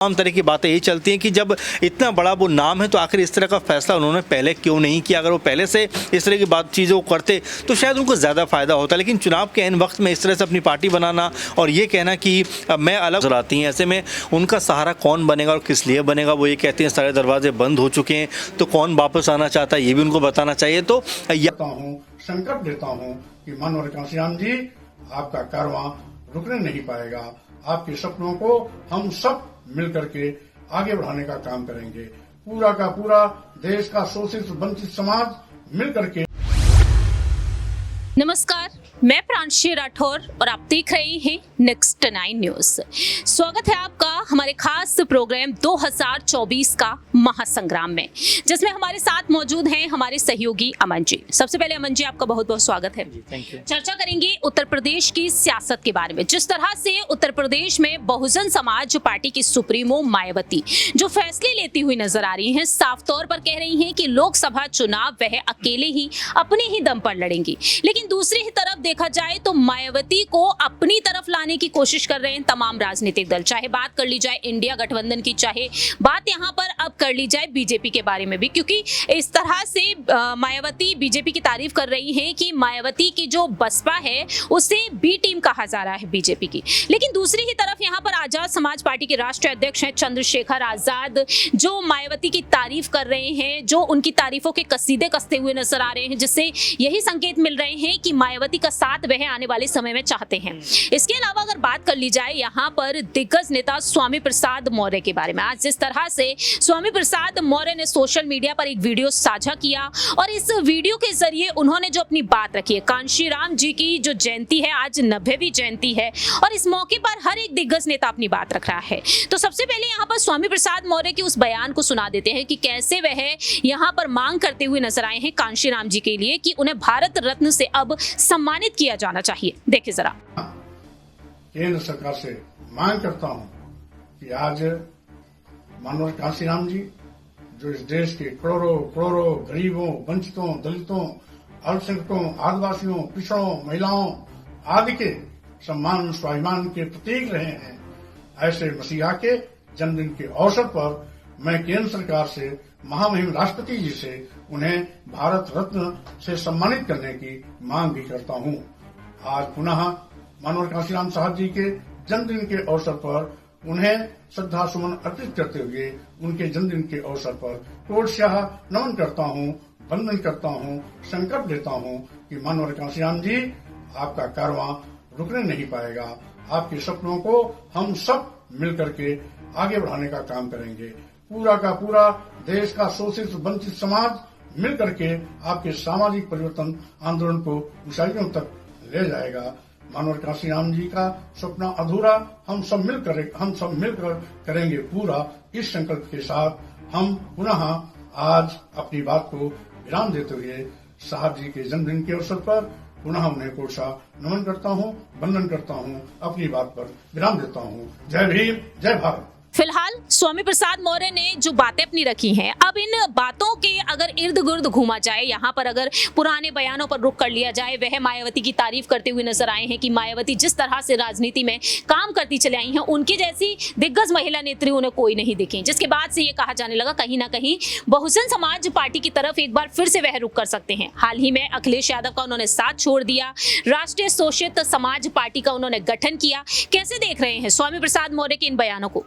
तमाम तरह की बातें यही चलती हैं कि जब इतना बड़ा वो नाम है तो आखिर इस तरह का फैसला उन्होंने पहले क्यों नहीं किया। अगर वो पहले से इस तरह की बात चीज़ों को करते तो शायद उनको ज़्यादा फ़ायदा होता। लेकिन चुनाव के ऐन वक्त में इस तरह से अपनी पार्टी बनाना और ये कहना कि मैं अलग नजर आती हैं, ऐसे में उनका सहारा कौन बनेगा और किस लिए बनेगा। वो ये कहते हैं सारे दरवाजे बंद हो चुके हैं, तो कौन वापस आना चाहता है ये भी उनको बताना चाहिए। तो संकल्प देता हूँ कि मनोहर कांशीराम जी, आपका कारवां रुकने नहीं पाएगा। आपके सपनों को हम सब मिल करके आगे बढ़ाने का काम करेंगे। पूरा का पूरा देश का शोषित वंचित समाज मिल करके। नमस्कार, मैं प्रांशी राठौर और आप देख रहे हैं नेक्स्ट 9 न्यूज। स्वागत है आपका हमारे खास प्रोग्राम 2024 का महासंग्राम में, जिसमें हमारे साथ मौजूद हैं हमारे सहयोगी अमन जी। सबसे पहले अमन जी, आपका बहुत बहुत स्वागत है। Thank you. चर्चा करेंगे उत्तर प्रदेश की सियासत के बारे में। जिस तरह से उत्तर प्रदेश में बहुजन समाज पार्टी की सुप्रीमो मायावती जो फैसले लेती हुई नजर आ रही हैं, साफ तौर पर कह रही हैं कि लोकसभा चुनाव वह अकेले ही अपने ही दम पर लड़ेंगी। लेकिन दूसरी ही तरफ देखा जाए तो मायावती को अपनी तरफ लाने की कोशिश कर रहे हैं तमाम राजनीतिक दल। चाहे बात कर ली जाए इंडिया गठबंधन की, चाहे बात यहाँ पर अब कर ली जाए बीजेपी के बारे में भी, क्योंकि इस तरह से मायावती बीजेपी की तारीफ कर रही हैं कि मायावती की जो बसपा है उसे बी टीम कहा जा रहा है बीजेपी की। लेकिन दूसरी ही तरफ यहाँ पर आजाद समाज पार्टी के राष्ट्रीय अध्यक्ष हैं चंद्रशेखर आजाद, जो मायावती की तारीफ कर रहे हैं, जो उनकी तारीफों के कसीदे कसते हुए नजर आ रहे हैं, जिससे यही संकेत मिल रहे हैं कि मायावती का साथ वह आने वाले समय में चाहते हैं। इसके अलावा अगर बात कर ली जाए यहाँ पर दिग्गज नेता स्वामी प्रसाद मौर्य के बारे में, आज जिस तरह से स्वामी प्रसाद मौर्य ने सोशल मीडिया पर एक वीडियो साझा किया और इस वीडियो के जरिए उन्होंने जो अपनी बात रखी है, कांशीराम जी की जो जयंती है आज 90वीं जयंती है और इस मौके पर हर एक दिग्गज नेता अपनी बात रख रहा है। तो सबसे पहले यहाँ पर स्वामी प्रसाद मौर्य के उस बयान को सुना देते हैं कि कैसे वह यहाँ पर मांग करते हुए नजर आए हैं कांशीराम जी के लिए कि उन्हें भारत रत्न से अब सम्मानित किया जाना चाहिए। देखिए जरा। केंद्र सरकार से मांग करता हूं कि आज मनोहर कांशीराम जी, जो इस देश के करोड़ों करोड़ों गरीबों, वंचितों, दलितों, अल्पसंख्यकों, आदिवासियों, पिछड़ों, महिलाओं आदि के सम्मान स्वाभिमान के प्रतीक रहे हैं, ऐसे मसीहा के जन्मदिन के अवसर पर मैं केंद्र सरकार से, महामहिम राष्ट्रपति जी से उन्हें भारत रत्न से सम्मानित करने की मांग भी करता हूं। आज पुनः मनोहर कांशीराम साहब जी के जन्मदिन के अवसर पर उन्हें श्रद्धा सुमन अर्पित करते हुए उनके जन्मदिन के अवसर पर कोटशाह नमन करता हूं, वंदन करता हूं, संकल्प देता हूं कि मनोहर कांशीराम जी, आपका कारवां रुकने नहीं पाएगा। आपके सपनों को हम सब मिल करके आगे बढ़ाने का काम करेंगे। पूरा का पूरा देश का शोषित वंचित समाज मिल करके आपके सामाजिक परिवर्तन आंदोलन को ऊंचाइयों तक ले जाएगा। मनोहर कांशीराम जी का सपना अधूरा हम सब मिलकर करेंगे पूरा। इस संकल्प के साथ हम पुनः आज अपनी बात को विराम देते हुए साहब जी के जन्मदिन के अवसर पर पुनः उन्हें कोटशाह नमन करता हूं, वंदन करता हूं, अपनी बात पर विराम देता हूं। जय भीम, जय भारत। फिलहाल स्वामी प्रसाद मौर्य ने जो बातें अपनी रखी हैं, अब इन बातों के अगर इर्द गिर्द घूमा जाए, यहाँ पर अगर पुराने बयानों पर रुख कर लिया जाए, वह मायावती की तारीफ करते हुए नजर आए हैं कि मायावती जिस तरह से राजनीति में काम करती चले आई हैं, उनकी जैसी दिग्गज महिला नेत्री उन्हें कोई नहीं दिखी, जिसके बाद से ये कहा जाने लगा कहीं ना कहीं बहुजन समाज पार्टी की तरफ एक बार फिर से वह रुख कर सकते हैं। हाल ही में अखिलेश यादव का उन्होंने साथ छोड़ दिया, राष्ट्रीय शोषित समाज पार्टी का उन्होंने गठन किया। कैसे देख रहे हैं स्वामी प्रसाद मौर्य के इन बयानों को?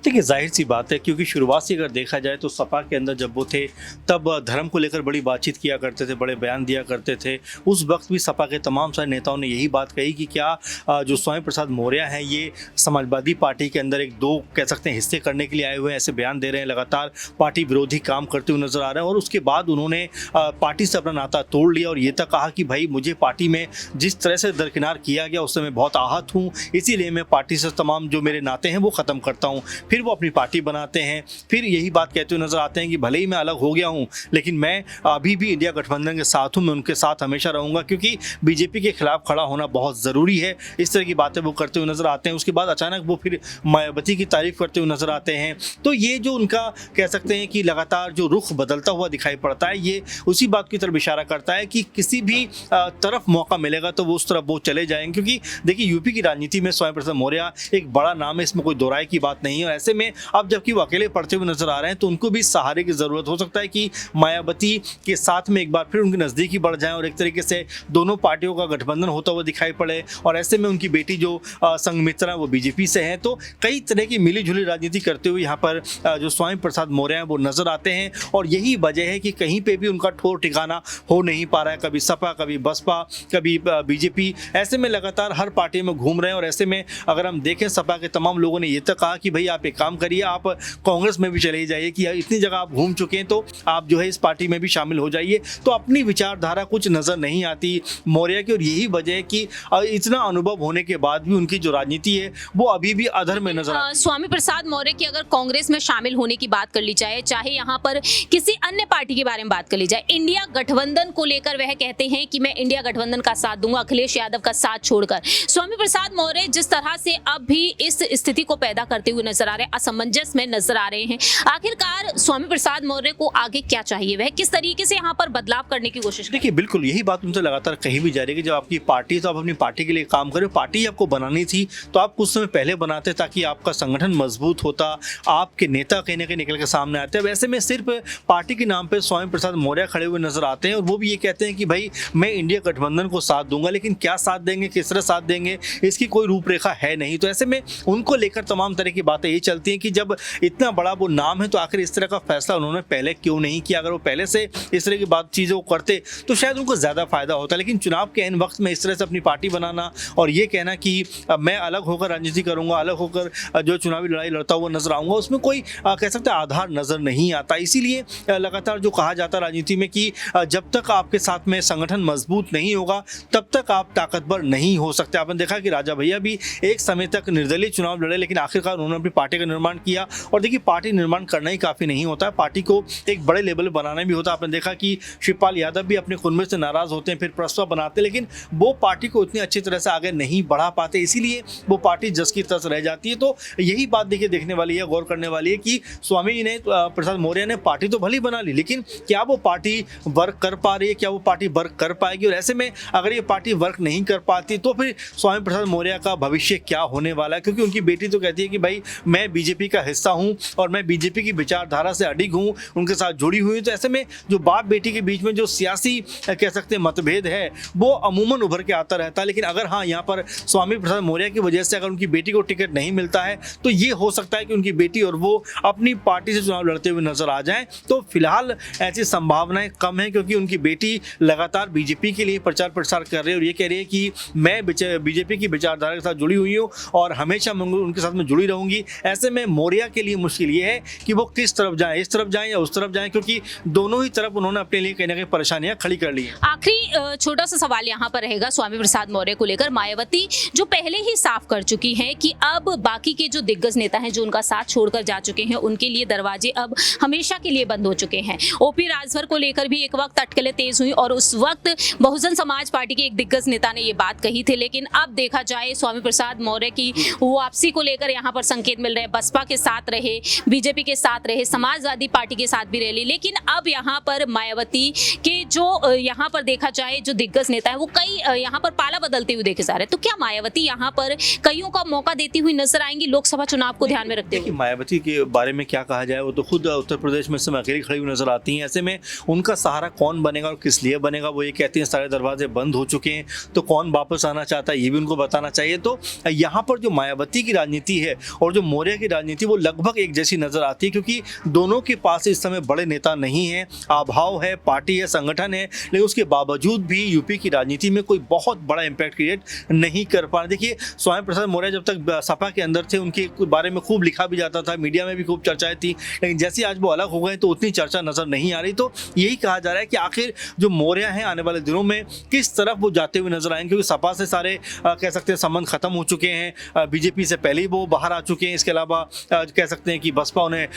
देखिए, जाहिर सी बात है, क्योंकि शुरुआत से अगर देखा जाए तो सपा के अंदर जब वो थे तब धर्म को लेकर बड़ी बातचीत किया करते थे, बड़े बयान दिया करते थे। उस वक्त भी सपा के तमाम सारे नेताओं ने यही बात कही कि क्या जो स्वामी प्रसाद मौर्य हैं ये समाजवादी पार्टी के अंदर एक दो कह सकते हैं हिस्से करने के लिए आए हुए हैं, ऐसे बयान दे रहे हैं, लगातार पार्टी विरोधी काम करते हुए नजर आ रहे हैं। और उसके बाद उन्होंने पार्टी से अपना नाता तोड़ लिया और ये तक कहा कि भाई मुझे पार्टी में जिस तरह से दरकिनार किया गया उससे मैं बहुत आहत हूँ, इसीलिए मैं पार्टी से तमाम जो मेरे नाते हैं वो ख़त्म करता हूँ। फिर वो अपनी पार्टी बनाते हैं, फिर यही बात कहते हुए नजर आते हैं कि भले ही मैं अलग हो गया हूं लेकिन मैं अभी भी इंडिया गठबंधन के साथ हूं, मैं उनके साथ हमेशा रहूंगा क्योंकि बीजेपी के खिलाफ खड़ा होना बहुत ज़रूरी है। इस तरह की बातें वो करते हुए नजर आते हैं। उसके बाद अचानक वो फिर मायावती की तारीफ करते हुए नजर आते हैं। तो ये जो उनका कह सकते हैं कि लगातार जो रुख बदलता हुआ दिखाई पड़ता है, ये उसी बात की तरफ इशारा करता है कि किसी भी तरफ मौका मिलेगा तो वो उस तरफ वो चले जाएंगे। क्योंकि देखिए यूपी की राजनीति में स्वामी प्रसाद मौर्य एक बड़ा नाम है, इसमें कोई दोहराए की बात नहीं है। ऐसे में अब जबकि वो अकेले पड़ते हुए नजर आ रहे हैं तो उनको भी सहारे की जरूरत हो सकता है कि मायावती के साथ में एक बार फिर उनकी नजदीकी बढ़ जाए और एक तरीके से दोनों पार्टियों का गठबंधन होता हुआ दिखाई पड़े। और ऐसे में उनकी बेटी जो संघमित्रा वो बीजेपी से है, तो कई तरह की मिली जुली राजनीति करते हुए यहाँ पर जो स्वामी प्रसाद मौर्य हैं वो नजर आते हैं। और यही वजह है कि कहीं पे भी उनका ठोर ठिकाना हो नहीं पा रहा है, कभी सपा, कभी बसपा, कभी बीजेपी, ऐसे में लगातार हर पार्टी में घूम रहे हैं। और ऐसे में अगर हम देखें सपा के तमाम लोगों ने ये तक कहा कि भाई आप एक काम करिए, आप कांग्रेस में भी चले जाइए कि इतनी जगह आप घूम चुके हैं तो आप जो है इस पार्टी में भी शामिल हो जाइए। तो अपनी विचारधारा कुछ नजर नहीं आती मौर्य की, और यही वजह है कि इतना अनुभव होने के बाद भी उनकी जो राजनीति है वो अभी भी अधर में नजर आती है। स्वामी प्रसाद मौर्य की अगर कांग्रेस में शामिल होने की बात कर ली जाए, चाहे यहाँ पर किसी अन्य पार्टी के बारे में बात कर ली जाए, इंडिया गठबंधन को लेकर वह कहते हैं कि मैं इंडिया गठबंधन का साथ दूंगा अखिलेश यादव का साथ छोड़कर। स्वामी प्रसाद मौर्य जिस तरह से अब भी इस स्थिति को पैदा करते हुए नजर आ रहे हैं, असमंजस में नजर आ रहे हैं, आखिरकार स्वामी प्रसाद मौर्य को आगे क्या चाहिए, वह किस तरीके से यहाँ पर बदलाव करने की कोशिश? देखिए बिल्कुल यही बात उनसे लगातार कही भी जा रही है कि जब आपकी पार्टी है तो आप अपनी पार्टी के लिए काम करें। पार्टी आपको बनानी थी तो आप कुछ समय पहले बनाते ताकि आपका संगठन मजबूत होता, आपके नेता कहीं ना कहीं निकल के सामने आते हैं। वैसे में सिर्फ पार्टी के नाम पे स्वामी प्रसाद मौर्य खड़े हुए नजर आते हैं और वो भी ये कहते हैं कि भाई मैं इंडिया गठबंधन को साथ दूंगा, लेकिन क्या साथ देंगे, किस तरह साथ देंगे, इसकी कोई रूपरेखा है नहीं। तो ऐसे में उनको लेकर तमाम तरह की बातें ये चलती हैं कि जब इतना बड़ा वो नाम है तो आखिर इस तरह का फैसला उन्होंने पहले क्यों नहीं किया। अगर वो पहले से इस तरह की बात चीज़ों को करते तो शायद उनको ज़्यादा फायदा होता, लेकिन चुनाव के एन वक्त में इस तरह से अपनी पार्टी बनाना और ये कहना कि मैं अलग होकर राजनीति करूंगा, अलग होकर जो चुनावी लड़ाई लड़ता हुआ नजर आऊंगा, उसमें कोई कह सकते हैं आधार नजर नहीं आता। इसीलिए लगातार जो कहा जाता है राजनीति में कि जब तक आपके साथ में संगठन मजबूत नहीं होगा तब तक आप ताकतवर नहीं हो सकते। आपने देखा कि राजा भैया भी एक समय तक निर्दलीय चुनाव लड़े, लेकिन आखिरकार उन्होंने अपनी पार्टी का निर्माण किया। और देखिए पार्टी निर्माण करना ही काफ़ी नहीं होता है, पार्टी को एक बड़े लेवल पर बनाना भी होता है। आपने देखा कि शिवपाल यादव भी अपने खुद में से नाराज होते हैं, फिर प्रस्ताव बनाते, लेकिन वो पार्टी को इतनी अच्छी तरह से आगे नहीं बढ़ा पाते, इसीलिए वो पार्टी जस की तस रह जाती है। तो यही बात देखिए देखने वाली है, गौर करने वाली है कि स्वामी ने प्रसाद मौर्य ने पार्टी तो भली बना ली, लेकिन क्या वो पार्टी वर्क कर पा रही है, क्या वो पार्टी वर्क कर पाएगी? और ऐसे में अगर ये पार्टी वर्क नहीं कर पाती तो फिर स्वामी प्रसाद मौर्य का भविष्य क्या होने वाला है? क्योंकि उनकी बेटी तो कहती है कि भाई मैं बीजेपी का हिस्सा हूं और मैं बीजेपी की विचारधारा से अडिग हूं, उनके साथ जुड़ी हुई हूं। तो ऐसे में जो बाप बेटी के बीच में जो सियासी कह सकते हैं मतभेद है वो अमूमन उभर के आता रहता है। लेकिन अगर हाँ यहाँ पर स्वामी प्रसाद मौर्य की वजह से अगर उनकी बेटी को टिकट नहीं मिलता है तो ये हो सकता है कि उनकी बेटी और वो अपनी पार्टी से चुनाव लड़ते हुए नजर आ जाएं। तो फिलहाल ऐसी संभावनाएं कम है, क्योंकि उनकी बेटी लगातार बीजेपी के लिए प्रचार प्रसार कर रही है और ये कह रही है कि मैं बीजेपी की विचारधारा के साथ जुड़ी हुई हूँ और हमेशा मैं उनके साथ में जुड़ी रहूंगी। ऐसे में मौर्य के लिए मुश्किल ये है कि वो किस तरफ जाएं, इस तरफ जाएं या उस तरफ जाएं, क्योंकि दोनों ही तरफ उन्होंने अपने लिए कहीं ना कहीं परेशानियां खड़ी कर ली हैं। आखिरी छोटा सा सवाल यहाँ पर रहेगा स्वामी प्रसाद मौर्य को लेकर। मायावती जो पहले ही साफ कर चुकी हैं कि अब बाकी के जो दिग्गज नेता हैं जो उनका साथ छोड़कर जा चुके हैं उनके लिए दरवाजे अब हमेशा के लिए बंद हो चुके हैं। ओपी राजभर को लेकर भी एक वक्त अटकलें तेज हुई और उस वक्त बहुजन समाज पार्टी के एक दिग्गज नेता ने ये बात कही थी, लेकिन अब देखा जाए स्वामी प्रसाद मौर्य की वापसी को लेकर यहाँ पर संकेत मिल रहे हैं। बसपा के साथ रहे, बीजेपी के साथ रहे, समाजवादी पार्टी के साथ भी रहे, लेकिन अब यहाँ पर मायावती के जो यहाँ पर देखा जाए जो दिग्गज नेता है वो कई यहाँ पर पाला बदलते हुए देखे जा रहे हैं। तो क्या मायावती यहाँ पर कईयों का मौका देती हुई नजर आएंगी लोकसभा चुनाव को ध्यान में रखते हुए? मायावती के बारे में क्या कहा जाए, वो तो खुद उत्तर प्रदेश में समय अकेली खड़ी हुई नजर आती हैं। ऐसे में उनका सहारा कौन बनेगा और किस लिए बनेगा वो ये कहती हैं सारे दरवाजे बंद हो चुके हैं, तो कौन वापस आना चाहता है ये भी उनको बताना चाहिए। तो यहाँ पर जो मायावती की राजनीति है और जो मौर्य की राजनीति वो लगभग एक जैसी नजर आती है, क्योंकि दोनों के पास इस समय बड़े नेता नहीं है, अभाव है, पार्टी है, संगठन है, लेकिन उसके बावजूद भी यूपी की राजनीति में कोई बहुत बड़ा इंपैक्ट क्रिएट नहीं कर पा रहे। देखिए स्वामी प्रसाद मौर्य जब तक सपा के अंदर थे उनके बारे में खूब लिखा भी जाता था, मीडिया में भी खूब चर्चाएं थी, लेकिन जैसे आज वो अलग हो गए तो उतनी चर्चा नजर नहीं आ रही। तो यही कहा जा रहा है कि आखिर जो मौर्य हैं आने वाले दिनों में किस तरफ वो जाते हुए नजर आएंगे, क्योंकि सपा से सारे कह सकते हैं संबंध खत्म हो चुके हैं, बीजेपी से पहले ही वो बाहर आ चुके हैं, इसके अलावा कह सकते हैं कि बसपा उन्हें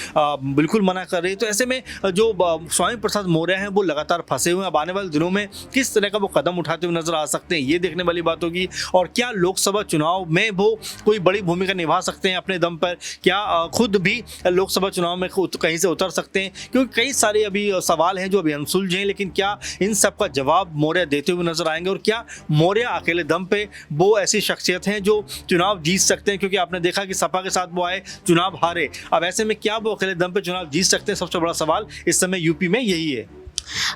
बिल्कुल मना कर रही है। तो ऐसे में जो स्वामी प्रसाद मौर्य हैं वो लगातार फंसे हुए हैं। अब आने वाले दिनों में किस तरह का वो कदम उठाते हुए नजर आ सकते हैं ये देखने वाली बात होगी। और क्या लोकसभा चुनाव में वो कोई बड़ी भूमिका निभा सकते हैं अपने दम पर, क्या खुद भी लोकसभा चुनाव में कहीं से उतर सकते हैं, क्योंकि कई सारे अभी सवाल हैं जो अभी अनसुलझे हैं, लेकिन क्या इन सब का जवाब मौर्य देते हुए नजर आएंगे और क्या मौर्य अकेले दम पे वो ऐसी शख्सियत हैं जो चुनाव जीत सकते हैं? क्योंकि आपने देखा कि सपा के साथ वो आए पाए, चुनाव हारे। अब ऐसे में क्या वो अकेले दम पे चुनाव जीत सकते हैं? सबसे बड़ा सवाल इस समय यूपी में यही है।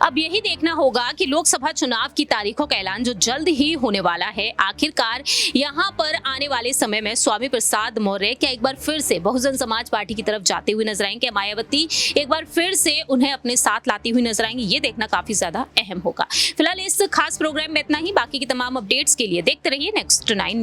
अब यही देखना होगा कि लोकसभा चुनाव की तारीखों का ऐलान जो जल्द ही होने वाला है, आखिरकार यहाँ पर आने वाले समय में स्वामी प्रसाद मौर्य क्या एक बार फिर से बहुजन समाज पार्टी की तरफ जाते हुए नजर आएंगे, मायावती एक बार फिर से उन्हें अपने साथ लाती हुई नजर आएंगी, ये देखना काफी ज्यादा अहम होगा। फिलहाल इस खास प्रोग्राम में इतना ही। बाकी की तमाम अपडेट्स के लिए देखते रहिए नेक्स्ट 9।